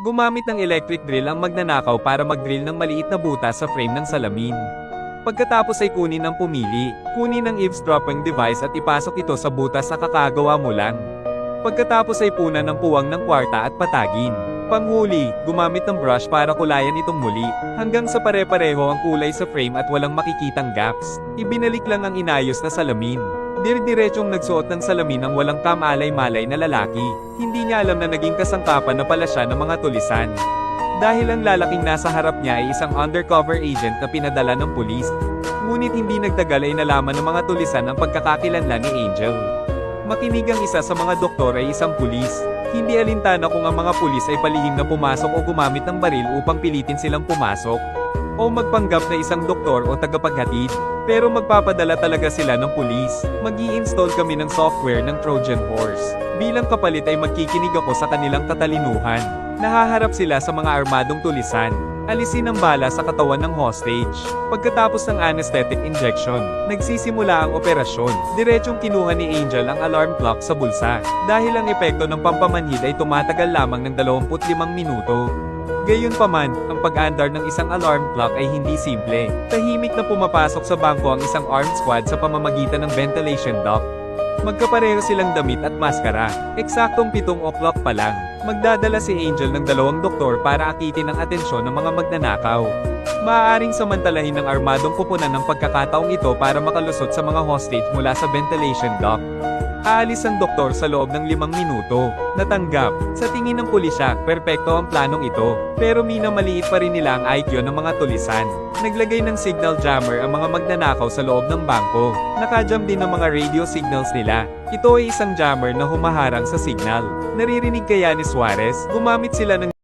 Gumamit ng electric drill ang magnanakaw para mag-drill ng maliit na butas sa frame ng salamin. Pagkatapos ay kunin ang pumili, kunin ang eavesdropping device at ipasok ito sa butas na kakagawa mo lang. Pagkatapos ay punan ng puwang ng kwarta at patagin. Panghuli, gumamit ng brush para kulayan itong muli, hanggang sa pare-pareho ang kulay sa frame at walang makikitang gaps. Ibinalik lang ang inayos na salamin. Dir-diretsong nagsuot ng salamin ang walang kamalay-malay na lalaki. Hindi niya alam na naging kasangkapan na pala siya ng mga tulisan. Dahil ang lalaking nasa harap niya ay isang undercover agent na pinadala ng pulis. Ngunit hindi nagtagal ay nalaman ng mga tulisan ang pagkakakilanlan ni Angel. Makinig ang isa sa mga doktor ay isang pulis. Hindi alintana kung ang mga pulis ay palihim na pumasok o gumamit ng baril upang pilitin silang pumasok, o magpanggap na isang doktor o tagapaghatid. Pero magpapadala talaga sila ng pulis. Mag-i-install kami ng software ng Trojan Horse. Bilang kapalit ay magkikinig ako sa kanilang katalinuhan. Nahaharap sila sa mga armadong tulisan. Alisin ang bala sa katawan ng hostage. Pagkatapos ng anesthetic injection, nagsisimula ang operasyon. Diretsong kinuha ni Angel ang alarm clock sa bulsa. Dahil ang epekto ng pampamanhid ay tumatagal lamang ng 25 minuto. Gayunpaman, ang pag-andar ng isang alarm clock ay hindi simple. Tahimik na pumapasok sa bangko ang isang armed squad sa pamamagitan ng ventilation duct. Magkapareho silang damit at maskara. Eksaktong 7 o'clock pa lang, magdadala si Angel ng 2 doktor para akitin ang atensyon ng mga magnanakaw. Maaaring samantalahin ng armadong kupunan ng pagkakataong ito para makalusot sa mga hostage mula sa ventilation duct. Aalis ang doktor sa loob ng 5 minuto. Natanggap. Sa tingin ng pulisya, perpekto ang planong ito. Pero minamaliit pa rin nila ang IQ ng mga tulisan. Naglagay ng signal jammer ang mga magnanakaw sa loob ng bangko. Nakajam din ang mga radio signals nila. Ito ay isang jammer na humaharang sa signal. Naririnig kaya ni Suarez? Gumamit sila ng